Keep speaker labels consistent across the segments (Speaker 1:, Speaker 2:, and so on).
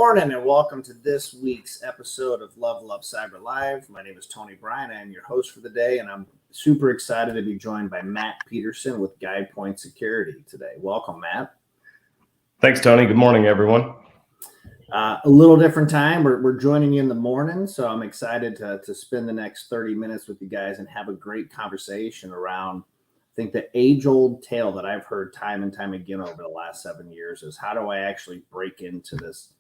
Speaker 1: morning and welcome to this week's episode of LevelUp Cyber Live. My name is Tony Bryan. I am your host for the day, and I'm super excited to be joined by Matt Peterson with GuidePoint Security today. Welcome, Matt.
Speaker 2: Thanks, Tony. Good morning, everyone.
Speaker 1: A little different time. We're joining you in the morning, so I'm excited to spend the next 30 minutes with you guys and have a great conversation around, I think, the age-old tale that I've heard time and time again over the last 7 years is how do I actually break into this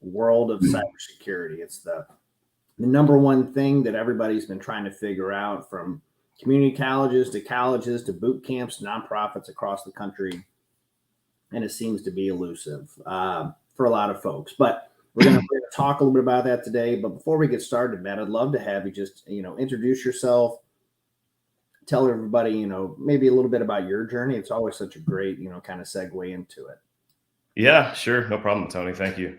Speaker 1: world of cybersecurity? It's the number one thing that everybody's been trying to figure out, from community colleges to boot camps, nonprofits across the country, and it seems to be elusive for a lot of folks. But we're going to talk a little bit about that today. But before we get started, Matt, I'd love to have you just introduce yourself. Tell everybody, maybe a little bit about your journey. It's always such a great, kind of segue into it.
Speaker 2: Yeah, sure. No problem, Tony. Thank you.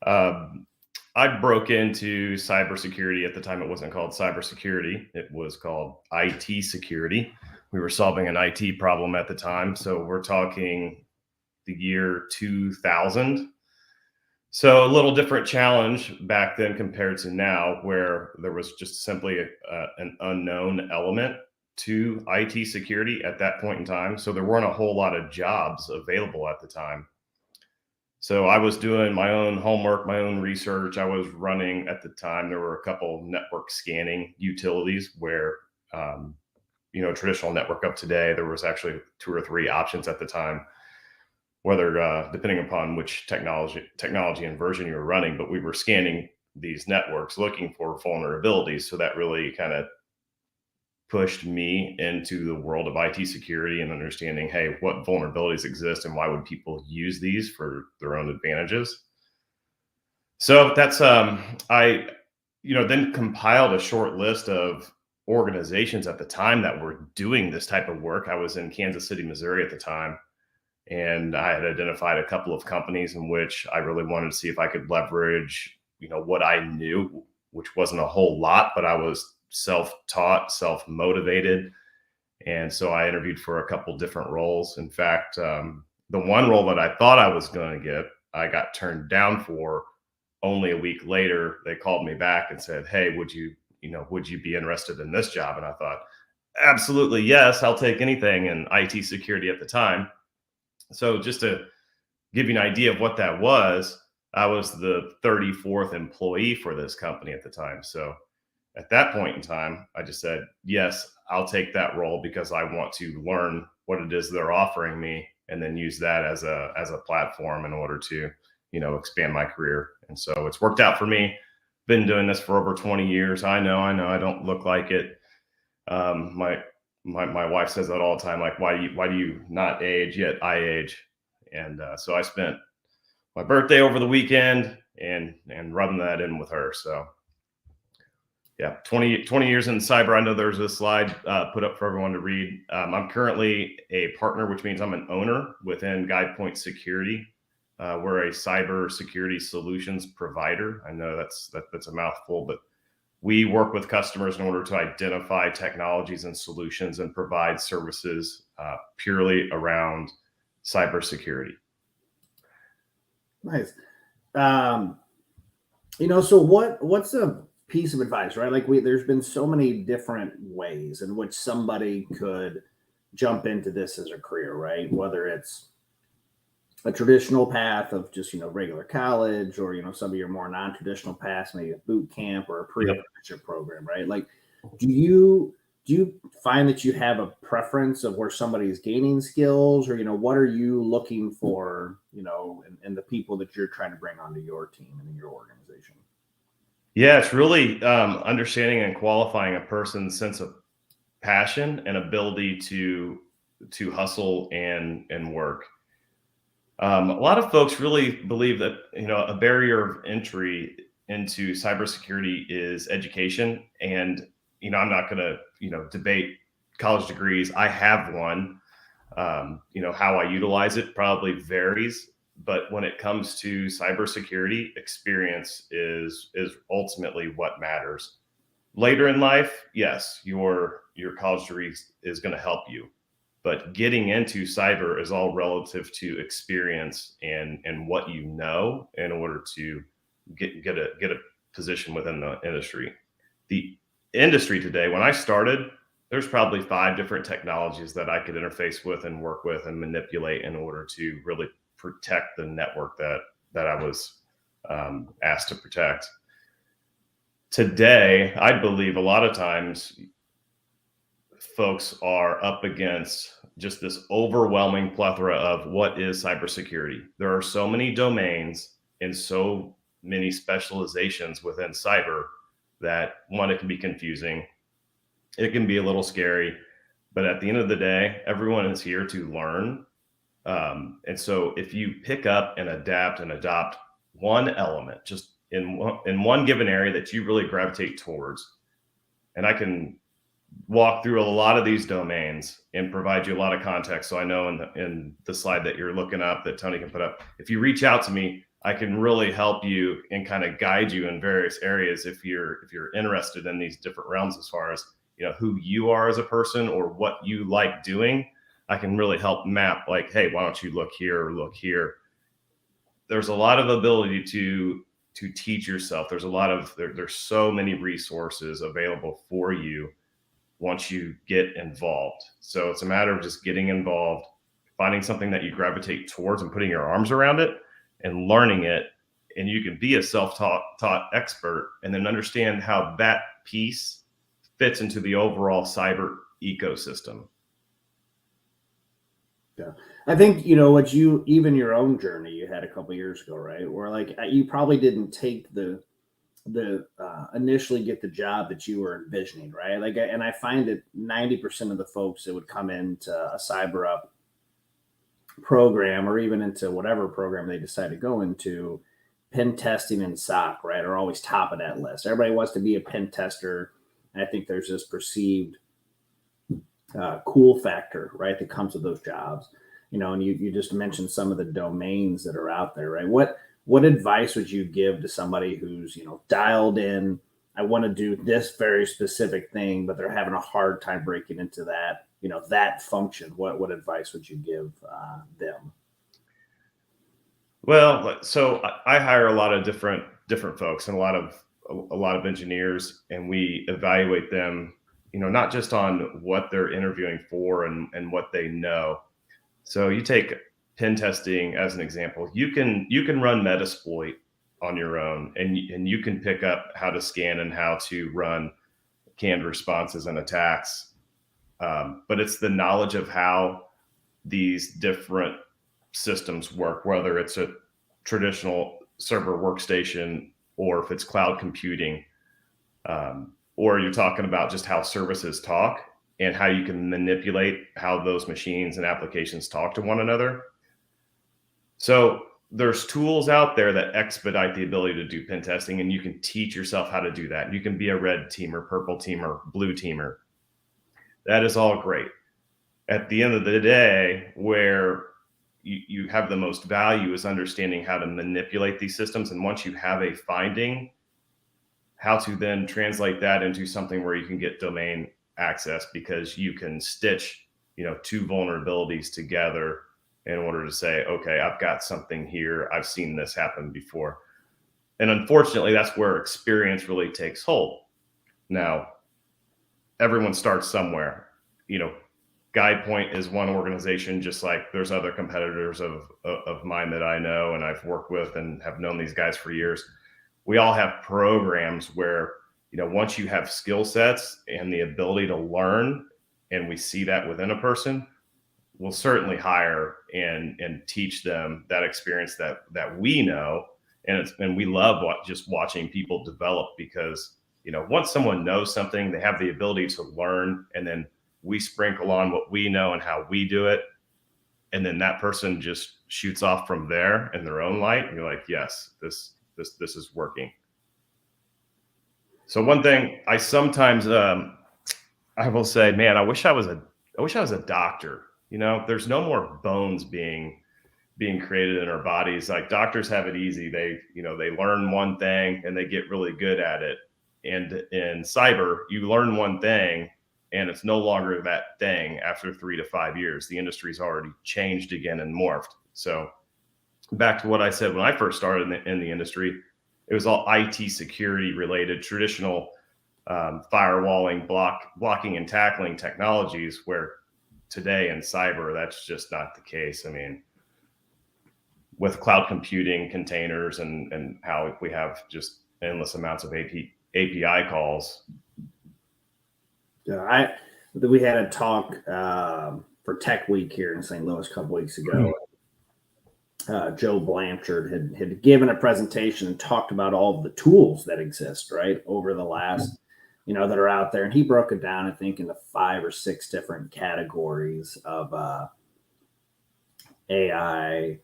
Speaker 2: I broke into cybersecurity. At the time, it wasn't called cybersecurity. It was called IT security. We were solving an IT problem at the time. So we're talking the year 2000. So a little different challenge back then compared to now, where there was just simply an unknown element to IT security at that point in time. So there weren't a whole lot of jobs available at the time. So I was doing my own homework, my own research. I was running, at the time, there were a couple network scanning utilities where, traditional network of today, there was actually 2 or 3 options at the time, whether depending upon which technology and version you were running, but we were scanning these networks looking for vulnerabilities. So that really kind of pushed me into the world of IT security and understanding, hey, what vulnerabilities exist and why would people use these for their own advantages? So that's, I then compiled a short list of organizations at the time that were doing this type of work. I was in Kansas City, Missouri at the time, and I had identified a couple of companies in which I really wanted to see if I could leverage, what I knew, which wasn't a whole lot, but I was self-taught, self-motivated. And so I interviewed for a couple different roles. In fact, the one role that I thought I was going to get, I got turned down for. Only a week later, they called me back and said, hey, would you be interested in this job? And I thought, absolutely, yes, I'll take anything in IT security at the time. So just to give you an idea of what that was, I was the 34th employee for this company at the time. So at that point in time, I just said, yes, I'll take that role because I want to learn what it is they're offering me and then use that as a platform in order to, expand my career. And so it's worked out for me. Been doing this for over 20 years. I know I don't look like it. My wife says that all the time, like, why do you not age? Yet I age. And so I spent my birthday over the weekend and rubbing that in with her. So yeah, 20 years in cyber. I know there's a slide put up for everyone to read. I'm currently a partner, which means I'm an owner within GuidePoint Security. We're a cyber security solutions provider. I know that's a mouthful, but we work with customers in order to identify technologies and solutions and provide services purely around cybersecurity.
Speaker 1: Nice. So what's a piece of advice, right? Like there's been so many different ways in which somebody could jump into this as a career, right? Whether it's a traditional path of just, regular college, or, some of your more non-traditional paths, maybe a boot camp or a pre-apprenticeship program, right? Like, do you find that you have a preference of where somebody's gaining skills, or, what are you looking for, in the people that you're trying to bring onto your team and in your organization?
Speaker 2: Yeah, it's really understanding and qualifying a person's sense of passion and ability to hustle and work. A lot of folks really believe that, a barrier of entry into cybersecurity is education. And, I'm not going to, debate college degrees. I have one. How I utilize it probably varies. But when it comes to cybersecurity, experience is ultimately what matters. Later in life, yes, your college degree is going to help you. But getting into cyber is all relative to experience and what you know in order to get a position within the industry. The industry today, when I started, there's probably 5 different technologies that I could interface with and work with and manipulate in order to really protect the network that I was asked to protect. Today, I believe a lot of times folks are up against just this overwhelming plethora of what is cybersecurity. There are so many domains and so many specializations within cyber that one, it can be confusing. It can be a little scary, but at the end of the day, everyone is here to learn. And so if you pick up and adapt and adopt one element just in one given area that you really gravitate towards, and I can walk through a lot of these domains and provide you a lot of context. So I know in the slide that you're looking up that Tony can put up, if you reach out to me, I can really help you and kind of guide you in various areas if you're interested in these different realms as far as who you are as a person or what you like doing. I can really help map like, hey, why don't you look here or look here? There's a lot of ability to teach yourself. There's so many resources available for you once you get involved. So it's a matter of just getting involved, finding something that you gravitate towards and putting your arms around it and learning it. And you can be a self-taught expert and then understand how that piece fits into the overall cyber ecosystem.
Speaker 1: Yeah. I think, even your own journey you had a couple of years ago, right? Where like you probably didn't take the initially get the job that you were envisioning, right? And I find that 90% of the folks that would come into a CyberUp program or even into whatever program they decide to go into, pen testing and SOC, right, are always top of that list. Everybody wants to be a pen tester. And I think there's this perceived cool factor, right, that comes with those jobs. And you just mentioned some of the domains that are out there, right? What advice would you give to somebody who's, dialed in, I want to do this very specific thing, but they're having a hard time breaking into that, that function? What advice would you give them?
Speaker 2: Well, so I hire a lot of different folks and a lot of engineers, and we evaluate them, not just on what they're interviewing for and what they know. So you take pen testing as an example. You can run Metasploit on your own, and you can pick up how to scan and how to run canned responses and attacks. But it's the knowledge of how these different systems work, whether it's a traditional server workstation or if it's cloud computing, or you're talking about just how services talk and how you can manipulate how those machines and applications talk to one another. So there's tools out there that expedite the ability to do pen testing, and you can teach yourself how to do that. You can be a red teamer, purple teamer, blue teamer. That is all great. At the end of the day, where you have the most value is understanding how to manipulate these systems. And once you have a finding, how to then translate that into something where you can get domain access, because you can stitch, two vulnerabilities together in order to say, okay, I've got something here. I've seen this happen before. And unfortunately, that's where experience really takes hold. Now, everyone starts somewhere. GuidePoint is one organization, just like there's other competitors of mine that I know and I've worked with and have known these guys for years. We all have programs where, once you have skill sets and the ability to learn, and we see that within a person, we'll certainly hire and teach them that experience that we know. And we love just watching people develop, because, once someone knows something, they have the ability to learn, and then we sprinkle on what we know and how we do it. And then that person just shoots off from there in their own light. And you're like, yes, this is working. So one thing I sometimes, I will say, man, I wish I was a doctor. There's no more bones being created in our bodies. Like, doctors have it easy. They learn one thing and they get really good at it. And in cyber, you learn one thing and it's no longer that thing after 3 to 5 years. The industry's already changed again and morphed. So back to what I said when I first started in the industry, it was all IT security related, traditional firewalling, blocking and tackling technologies, where today in cyber, that's just not the case. I mean, with cloud computing, containers, and how we have just endless amounts of API calls.
Speaker 1: We had a talk for Tech Week here in St. Louis a couple weeks ago. Joe Blanchard had given a presentation and talked about all of the tools that exist, right, over the last, that are out there. And he broke it down, I think, into 5 or 6 different categories of AI,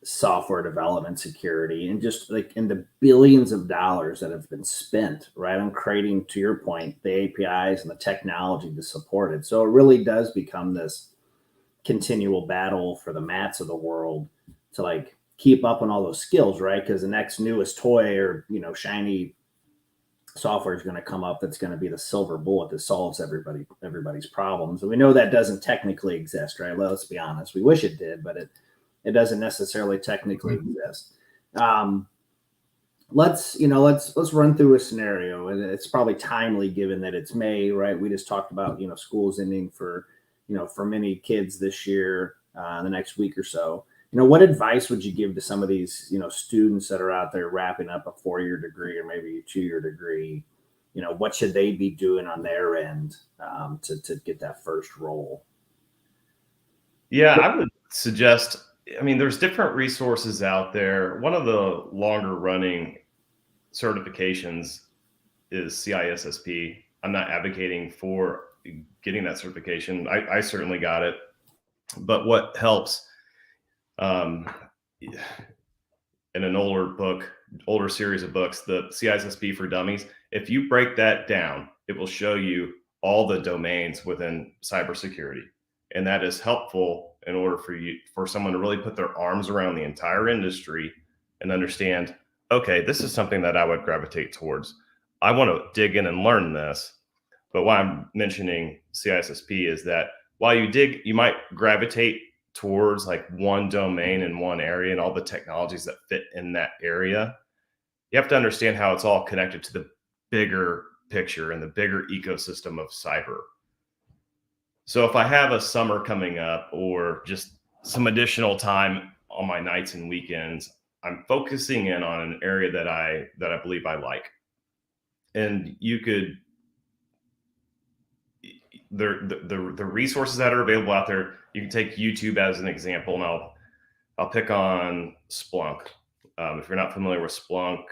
Speaker 1: software development, security, and just like in the billions of dollars that have been spent, right, on creating, to your point, the APIs and the technology to support it. So it really does become this continual battle for the Matts of the world to like keep up on all those skills, right? Because the next newest toy or shiny software is going to come up that's going to be the silver bullet that solves everybody's problems. And we know that doesn't technically exist, right? Let's be honest. We wish it did, but it doesn't necessarily technically exist. Let's run through a scenario, and it's probably timely given that it's May, right? We just talked about school's ending for many kids this year, the next week or so. What advice would you give to some of these, students that are out there wrapping up a 4-year degree or maybe a 2-year degree? What should they be doing on their end to get that first role?
Speaker 2: Yeah, I would suggest, there's different resources out there. One of the longer running certifications is CISSP. I'm not advocating for getting that certification. I certainly got it. But what helps, in an older series of books, the CISSP for Dummies, if you break that down, it will show you all the domains within cybersecurity. And that is helpful in order for someone to really put their arms around the entire industry and understand, okay, this is something that I would gravitate towards. I want to dig in and learn this. But why I'm mentioning CISSP is that while you might gravitate towards like one domain in one area and all the technologies that fit in that area, you have to understand how it's all connected to the bigger picture and the bigger ecosystem of cyber. So if I have a summer coming up or just some additional time on my nights and weekends, I'm focusing in on an area that I believe I like. And you could, the resources that are available out there, you can take YouTube as an example, and I'll pick on Splunk. If you're not familiar with Splunk,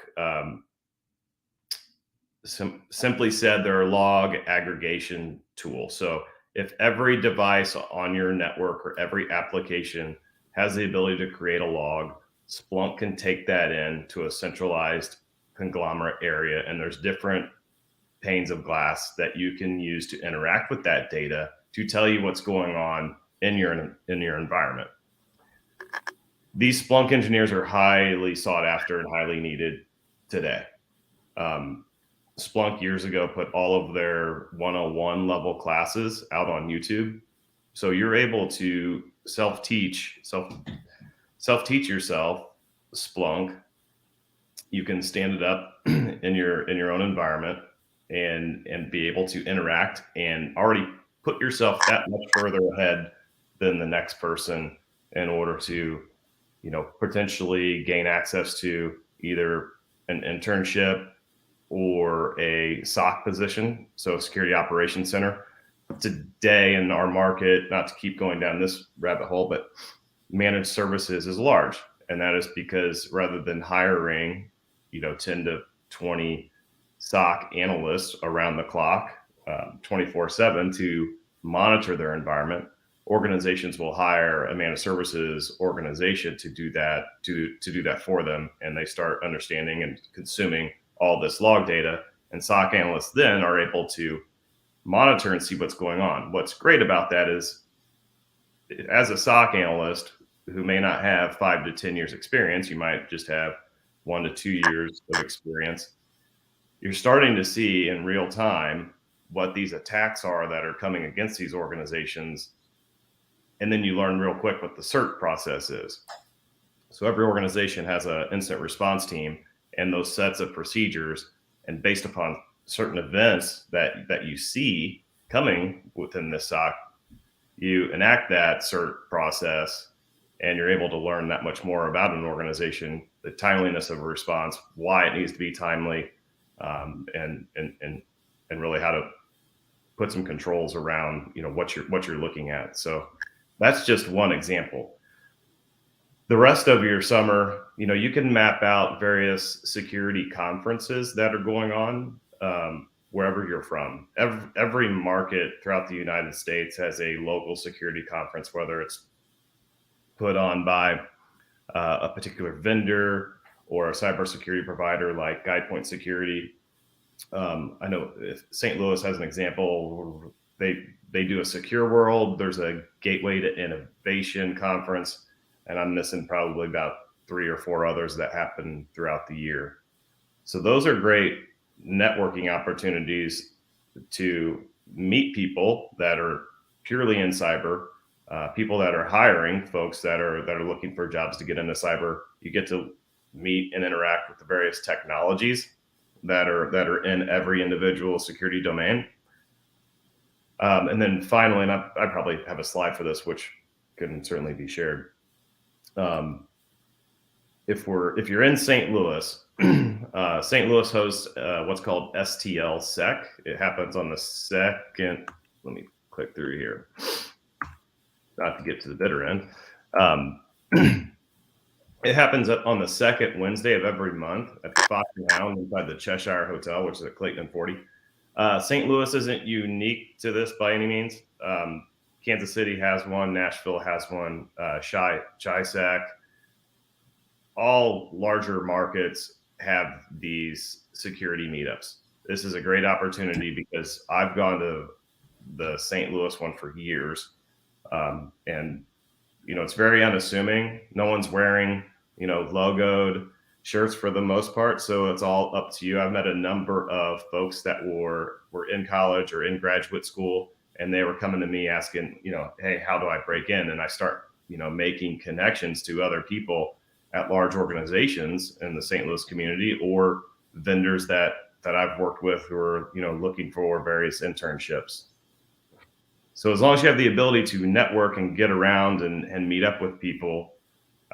Speaker 2: simply said, they're a log aggregation tool. So if every device on your network or every application has the ability to create a log, Splunk can take that in to a centralized conglomerate area, and there's different panes of glass that you can use to interact with that data to tell you what's going on in your environment. These Splunk engineers are highly sought after and highly needed today. Splunk years ago put all of their 101 level classes out on YouTube. So you're able to self-teach yourself Splunk. You can stand it up in your own environment and be able to interact and already put yourself that much further ahead than the next person in order to, potentially gain access to either an internship or a SOC position, so Security Operations Center. Today in our market, not to keep going down this rabbit hole, but managed services is large. And that is because rather than hiring, 10 to 20 SOC analysts around the clock, 24/7 to monitor their environment, organizations will hire a managed services organization to do that for them. And they start understanding and consuming all this log data, and SOC analysts then are able to monitor and see what's going on. What's great about that is, as a SOC analyst who may not have 5 to 10 years experience, you might just have 1 to 2 years of experience. You're starting to see in real time what these attacks are that are coming against these organizations. And then you learn real quick what the CERT process is. So every organization has an incident response team and those sets of procedures. And based upon certain events that you see coming within this SOC, you enact that CERT process, and you're able to learn that much more about an organization, the timeliness of a response, why it needs to be timely, and really how to put some controls around, what you're looking at. So that's just one example. The rest of your summer, you can map out various security conferences that are going on wherever you're from. Every market throughout the United States has a local security conference, whether it's put on by a particular vendor or a cybersecurity provider like GuidePoint Security. I know if St. Louis has an example. They do a Secure World. There's a Gateway to Innovation conference, and I'm missing probably about 3 or 4 others that happen throughout the year. So those are great networking opportunities to meet people that are purely in cyber, people that are hiring folks that are looking for jobs to get into cyber. You get to meet and interact with the various technologies that are in every individual security domain. And then finally, and I probably have a slide for this, which can certainly be shared. If you're in St. Louis, St. Louis hosts what's called STL Sec. It happens on the second. Let me click through here, not to get to the bitter end. It happens on the second Wednesday of every month at the Fox and Hound inside the Cheshire Hotel, which is at Clayton and 40. St. Louis isn't unique to this by any means. Kansas City has one, Nashville has one, ChiSec. All larger markets have these security meetups. This is a great opportunity because I've gone to the St. Louis one for years. And, it's very unassuming. No one's wearing, logoed shirts for the most part. So it's all up to you. I've met a number of folks that were in college or in graduate school, and they were coming to me asking, hey, how do I break in? And I start, making connections to other people at large organizations in the St. Louis community or vendors that I've worked with who are, looking for various internships. So as long as you have the ability to network and get around and meet up with people,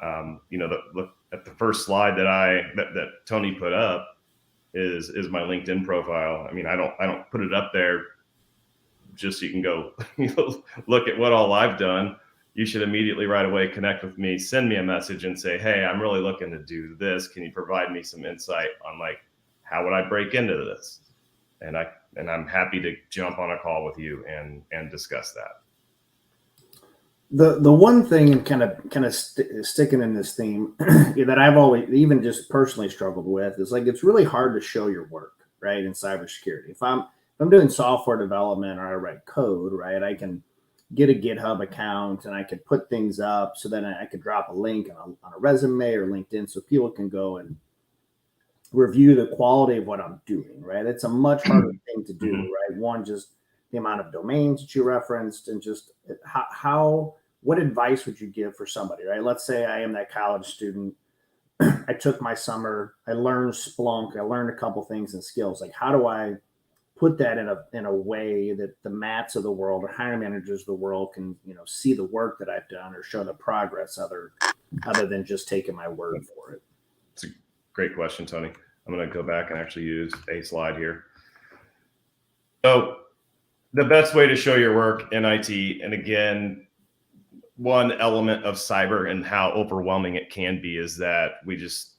Speaker 2: look at the first slide that Tony put up is my LinkedIn profile. I mean, I don't put it up there just so you can go look at what all I've done. You should immediately right away connect with me, send me a message and say, hey, I'm really looking to do this. Can you provide me some insight on how would I break into this? And I'm happy to jump on a call with you and discuss that.
Speaker 1: The one thing, and kind of sticking in this theme that I've always even just personally struggled with is it's really hard to show your work, right, in cybersecurity. If I'm doing software development or I write code, right, I can get a GitHub account and I could put things up so then I could drop a link on a resume or LinkedIn so people can go and review the quality of what I'm doing, right? It's a much harder thing to do, right? One, just the amount of domains that you referenced, and just what advice would you give for somebody, right? Let's say I am that college student. I took my summer, I learned Splunk, I learned a couple things and skills. How do I put that in a way that the Matts of the world or hiring managers of the world can, see the work that I've done or show the progress other than just taking my word for it?
Speaker 2: It's a great question, Tony. I'm going to go back and actually use a slide here. So the best way to show your work in IT, and again, one element of cyber and how overwhelming it can be is that we just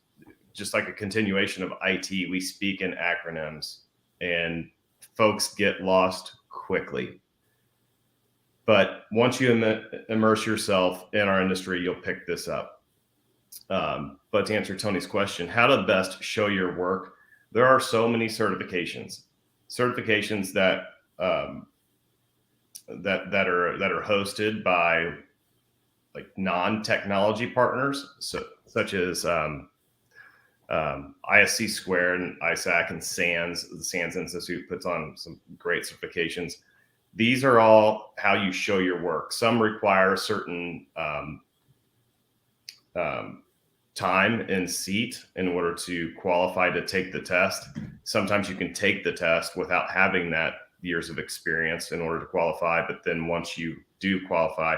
Speaker 2: like a continuation of IT, we speak in acronyms and folks get lost quickly. But once you immerse yourself in our industry, you'll pick this up. But to answer Tony's question, how to best show your work, there are so many certifications that that are hosted by non-technology partners, such as ISC Squared and ISAC and SANS, the SANS Institute puts on some great certifications. These are all how you show your work. Some require a certain time and seat in order to qualify to take the test. Sometimes you can take the test without having that years of experience in order to qualify. But then once you do qualify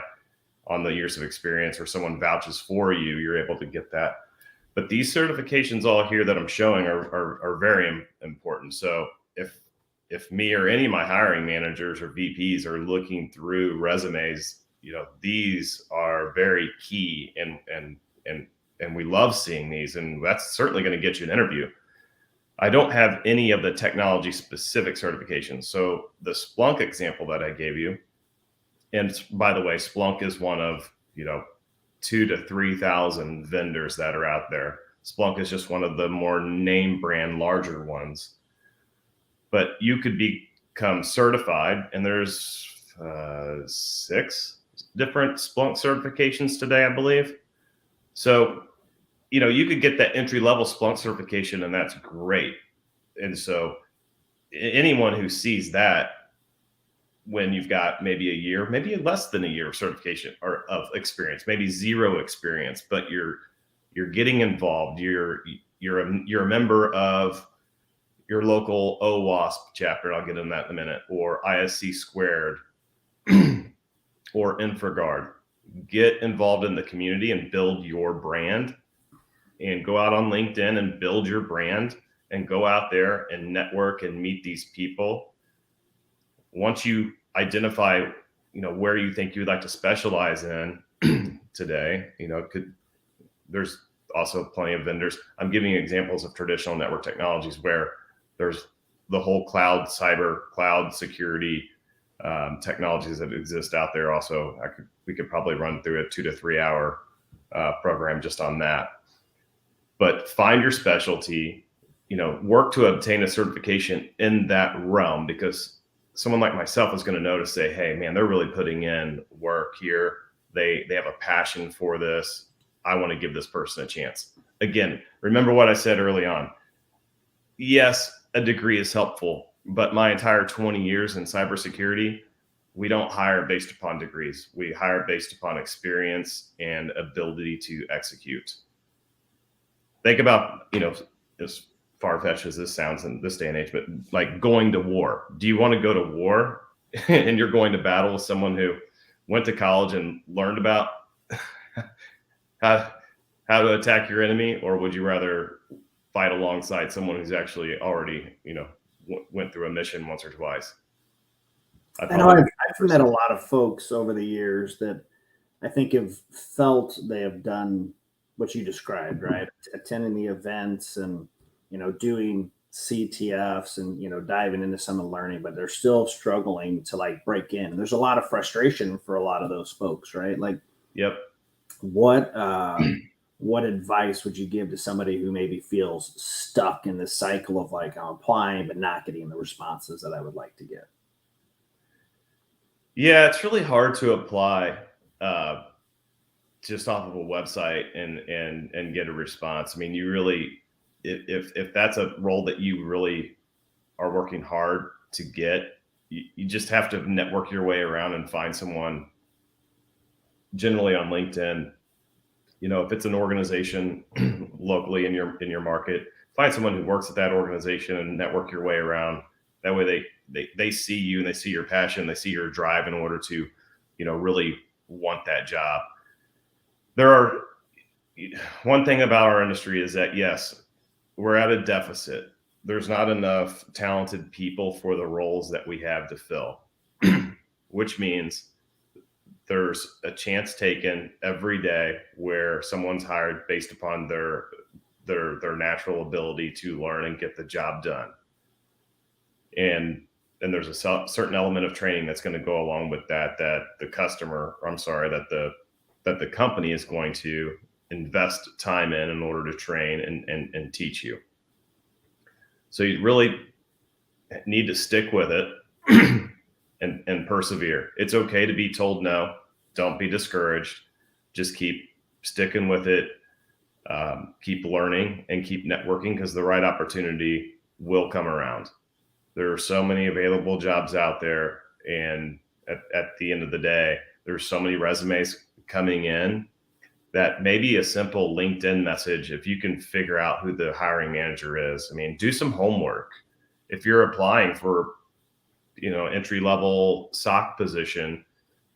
Speaker 2: on the years of experience or someone vouches for you, you're able to get that. But these certifications all here that I'm showing are very important. So if me or any of my hiring managers or VPs are looking through resumes, these are very key, and we love seeing these, and that's certainly going to get you an interview. I don't have any of the technology specific certifications. So the Splunk example that I gave you, and by the way, Splunk is one of 2,000 to 3,000 vendors that are out there. Splunk is just one of the more name brand larger ones. But you could become certified, and there's 6 different Splunk certifications today, I believe. So, you could get that entry level Splunk certification, and that's great. And so anyone who sees that when you've got maybe a year, maybe less than a year of certification or of experience, maybe 0 experience, but you're getting involved. You're a member of your local OWASP chapter. I'll get into that in a minute, or ISC Squared or InfraGard. Get involved in the community and build your brand, and go out on LinkedIn and build your brand, and go out there and network and meet these people. Once you identify, where you think you'd like to specialize in today, there's also plenty of vendors. I'm giving you examples of traditional network technologies where there's the whole cloud security technologies that exist out there. Also, we could probably run through a 2 to 3 hour program just on that. But find your specialty, work to obtain a certification in that realm, because someone like myself is going to notice, say, hey, man, they're really putting in work here. They have a passion for this. I want to give this person a chance. Again, remember what I said early on. Yes, a degree is helpful, but my entire 20 years in cybersecurity, we don't hire based upon degrees. We hire based upon experience and ability to execute. Think about, as far-fetched as this sounds in this day and age, but like going to war. Do you want to go to war and you're going to battle with someone who went to college and learned about how to attack your enemy? Or would you rather fight alongside someone who's actually already, went through a mission once or twice?
Speaker 1: I know I've met a lot of folks over the years that I think have felt they have done what you described, right? Attending the events and, doing CTFs and, diving into some of the learning, but they're still struggling to break in. And there's a lot of frustration for a lot of those folks, right?
Speaker 2: Yep.
Speaker 1: What advice would you give to somebody who maybe feels stuck in this cycle of I'm applying, but not getting the responses that I would like to get?
Speaker 2: Yeah, it's really hard to apply just off of a website and get a response. I mean, you really, if that's a role that you really are working hard to get, you just have to network your way around and find someone, generally on LinkedIn. If it's an organization locally in your market, find someone who works at that organization and network your way around. That way they see you and they see your passion, they see your drive in order to, really want that job. One thing about our industry is that, yes, we're at a deficit. There's not enough talented people for the roles that we have to fill, which means there's a chance taken every day where someone's hired based upon their natural ability to learn and get the job done. And there's a certain element of training that's going to go along with that the company is going to invest time in order to train and teach you. So you really need to stick with it and persevere. It's okay to be told no. Don't be discouraged. Just keep sticking with it. keep learning and keep networking, because the right opportunity will come around. There are so many available jobs out there, and at the end of the day, there's so many resumes coming in that maybe a simple LinkedIn message, if you can figure out who the hiring manager is, I mean, do some homework. If you're applying for, entry level SOC position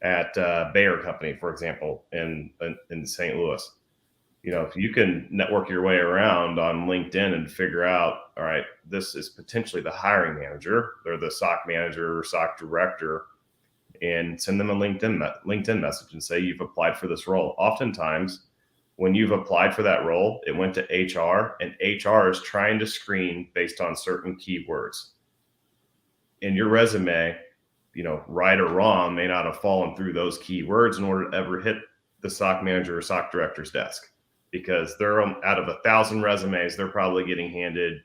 Speaker 2: at Bayer Company, for example, in St. Louis, if you can network your way around on LinkedIn and figure out, all right, this is potentially the hiring manager, they're the SOC manager or SOC director, and send them a LinkedIn message and say you've applied for this role. Oftentimes, when you've applied for that role, it went to HR, and HR is trying to screen based on certain keywords. And your resume, right or wrong, may not have fallen through those keywords in order to ever hit the SOC manager or SOC director's desk, because they're out of 1,000 resumes, they're probably getting handed,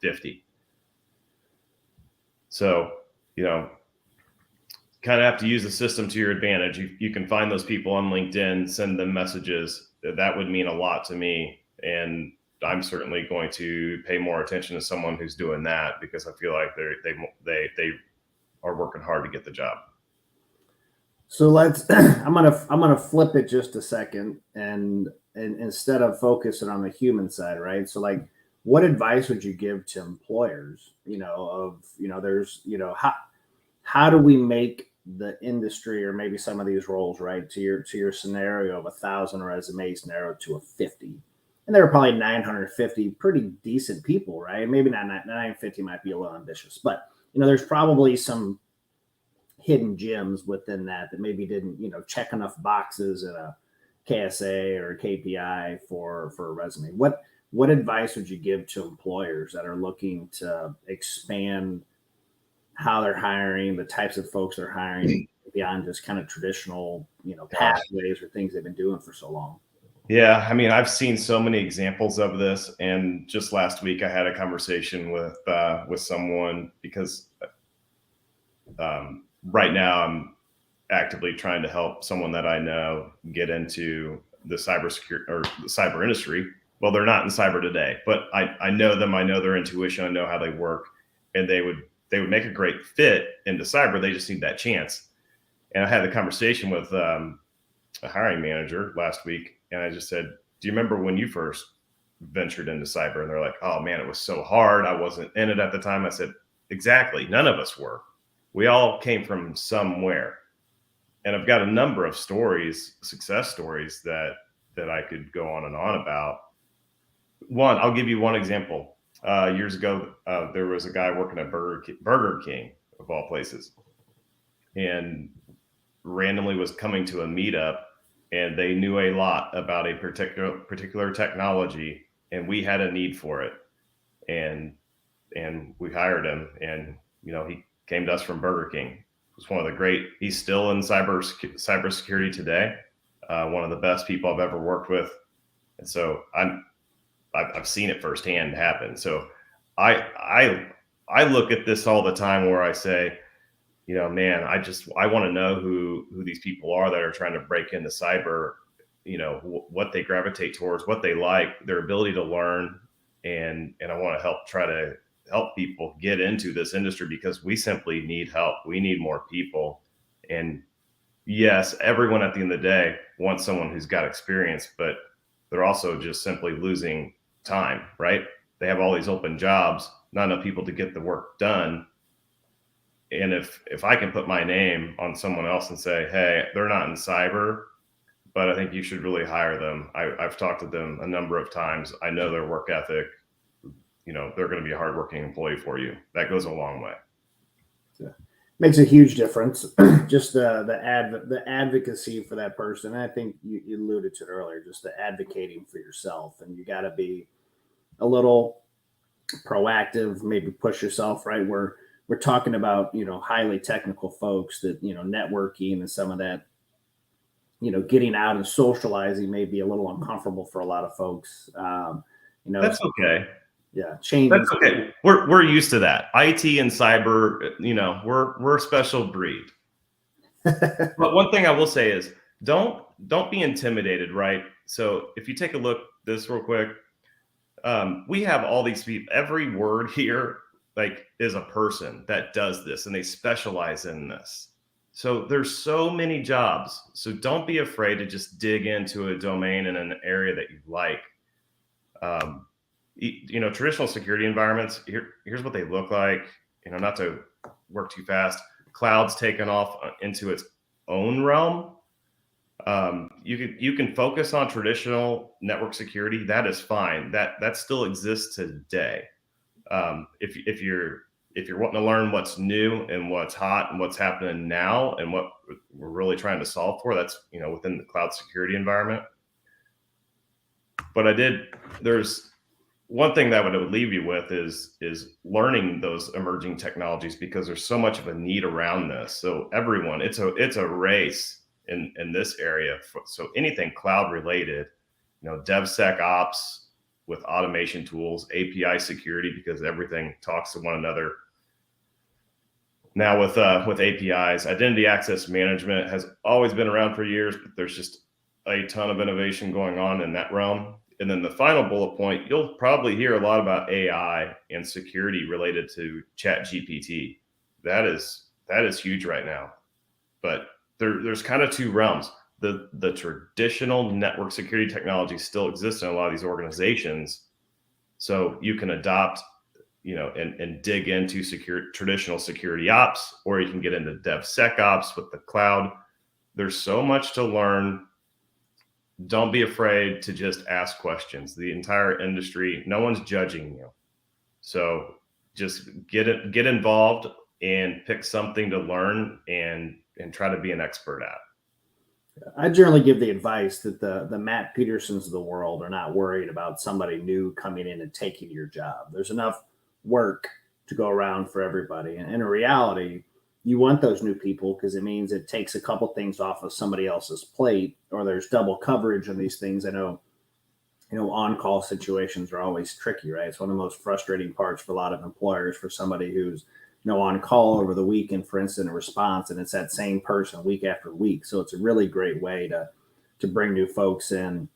Speaker 2: 50. So, kind of have to use the system to your advantage. You can find those people on LinkedIn, send them messages. That would mean a lot to me. And I'm certainly going to pay more attention to someone who's doing that, because I feel like they are working hard to get the job.
Speaker 1: So I'm gonna flip it just a second, and instead of focusing on the human side, right? So like, what advice would you give to employers? How do we make the industry, or maybe some of these roles, right, to your scenario of 1,000 resumes narrowed to a 50, and there are probably 950 pretty decent people, right? Maybe not 950 might be a little ambitious, but there's probably some hidden gems within that maybe didn't check enough boxes in a KSA or a KPI for a resume. What advice would you give to employers that are looking to expand how they're hiring, the types of folks they're hiring beyond just kind of traditional, pathways or things they've been doing for so long?
Speaker 2: Yeah, I mean, I've seen so many examples of this, and just last week I had a conversation with someone, because right now I'm actively trying to help someone that I know get into the cybersecurity or the cyber industry. Well, they're not in cyber today, but I know them. I know their intuition. I know how they work, and they would make a great fit into cyber. They just need that chance. And I had a conversation with a hiring manager last week, and I just said, do you remember when you first ventured into cyber? And they're like, oh man, it was so hard. I wasn't in it at the time. I said, exactly. None of us were. We all came from somewhere. And I've got a number of stories, success stories that I could go on and on about. One, I'll give you one example. Years ago, there was a guy working at Burger King, of all places, and randomly was coming to a meetup, and they knew a lot about a particular technology, and we had a need for it, and we hired him, and he came to us from Burger King. It was one of the great. He's still in cybersecurity today. One of the best people I've ever worked with, and so I've seen it firsthand happen. So I look at this all the time, where I say, man, I want to know who these people are that are trying to break into cyber, what they gravitate towards, what they like, their ability to learn. And I want to try to help people get into this industry, because we simply need help. We need more people. And yes, everyone at the end of the day wants someone who's got experience, but they're also just simply losing time, right? They have all these open jobs, not enough people to get the work done. And if I can put my name on someone else and say, hey, they're not in cyber, but I think you should really hire them. I've talked to them a number of times. I know their work ethic. They're going to be a hardworking employee for you. That goes a long way.
Speaker 1: Yeah. Makes a huge difference. Just the advocacy for that person. And I think you alluded to it earlier, just the advocating for yourself, and you got to be a little proactive, maybe push yourself, right? We're talking about, highly technical folks that, networking and some of that, getting out and socializing may be a little uncomfortable for a lot of folks.
Speaker 2: That's okay.
Speaker 1: Yeah, changing.
Speaker 2: That's okay. We're used to that. IT and cyber, we're a special breed. But one thing I will say is don't be intimidated, right? So if you take a look this real quick, we have all these people. Every word here like is a person that does this, and they specialize in this. So there's so many jobs. So don't be afraid to just dig into a domain in an area that you like. Um, traditional security environments. Here's what they look like. Not to work too fast. Cloud's taken off into its own realm. You can focus on traditional network security. That is fine. That still exists today. If you're wanting to learn what's new and what's hot and what's happening now and what we're really trying to solve for, that's within the cloud security environment. But there's one thing that I would leave you with is learning those emerging technologies, because there's so much of a need around this. So everyone, it's a race in this area. So anything cloud related, DevSecOps with automation tools, API security, because everything talks to one another. Now with APIs, identity access management has always been around for years, but there's just a ton of innovation going on in that realm. And then the final bullet point, you'll probably hear a lot about AI and security related to ChatGPT. That is huge right now. But there's kind of two realms. The traditional network security technology still exists in a lot of these organizations. So you can adopt, and dig into traditional security ops, or you can get into DevSecOps with the cloud. There's so much to learn. Don't be afraid to just ask questions. The entire industry, no one's judging you. So just get involved and pick something to learn and try to be an expert at.
Speaker 1: I generally give the advice that the Matt Petersons of the world are not worried about somebody new coming in and taking your job. There's enough work to go around for everybody. And in reality, you want those new people because it means it takes a couple things off of somebody else's plate, or there's double coverage on these things. I know, on-call situations are always tricky, right? It's one of the most frustrating parts for a lot of employers, for somebody who's on call over the weekend for incident response, and it's that same person week after week. So it's a really great way to bring new folks in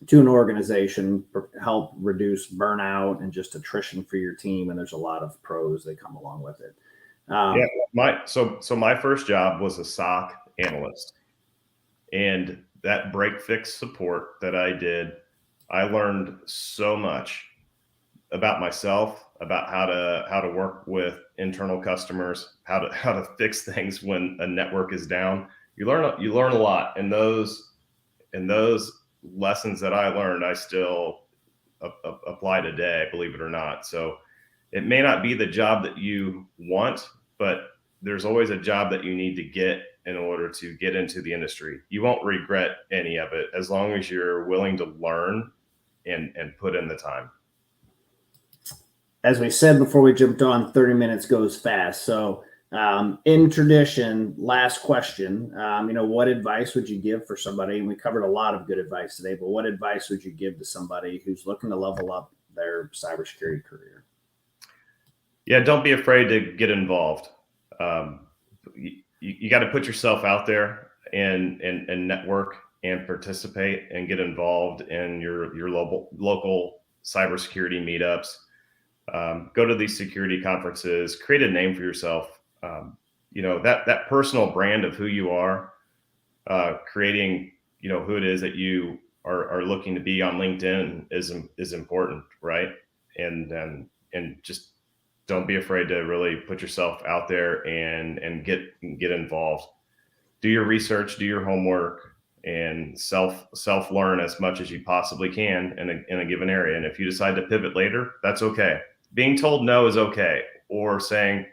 Speaker 1: to an organization, help reduce burnout and just attrition for your team. And there's a lot of pros that come along with it.
Speaker 2: My first job was a SOC analyst, and that break fix support that I did, I learned so much about myself, about how to work with internal customers, how to fix things when a network is down. You learn a lot, and those lessons that I learned, I still apply today, believe it or not. So it may not be the job that you want, but there's always a job that you need to get in order to get into the industry. You won't regret any of it as long as you're willing to learn and put in the time.
Speaker 1: As we said before we jumped on, 30 minutes goes fast. So in tradition, last question, what advice would you give for somebody? And we covered a lot of good advice today, but what advice would you give to somebody who's looking to level up their cybersecurity career?
Speaker 2: Yeah, don't be afraid to get involved. You got to put yourself out there and network and participate and get involved in your local cybersecurity meetups. Go to these security conferences, create a name for yourself. That personal brand of who you are, creating, who it is that you are looking to be on LinkedIn is important, right? And just don't be afraid to really put yourself out there and get involved. Do your research, do your homework, and self learn as much as you possibly can in a given area. And if you decide to pivot later, that's okay. Being told no is okay. Or saying,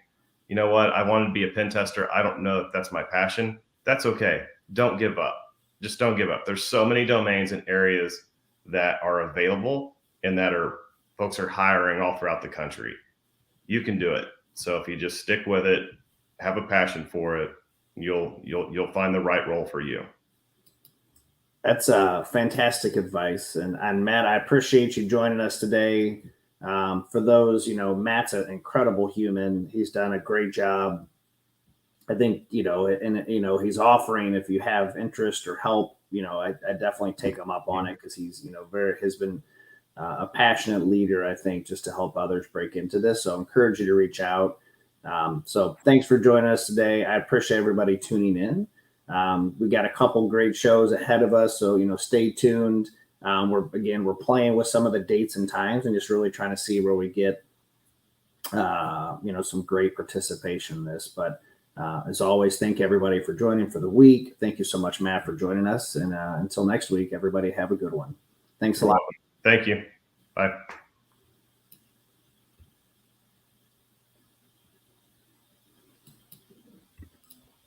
Speaker 2: you know what, I wanted to be a pen tester, I don't know if that's my passion. That's okay. Don't give up. Just don't give up. There's so many domains and areas that are available and that folks are hiring all throughout the country. You can do it. So if you just stick with it, have a passion for it, you'll find the right role for you.
Speaker 1: That's fantastic advice. And Matt, I appreciate you joining us today. For those, Matt's an incredible human. He's done a great job I think, and he's offering, if you have interest or help, I definitely take him up on it, because he's, has been a passionate leader, I think, just to help others break into this. So I encourage you to reach out. So thanks for joining us today. I appreciate everybody tuning in. We got a couple great shows ahead of us, so stay tuned. We're playing with some of the dates and times, and just really trying to see where we get some great participation in this. But as always, thank everybody for joining for the week. Thank you so much, Matt, for joining us. And until next week, everybody have a good one. Thanks a lot.
Speaker 2: Thank you. Bye.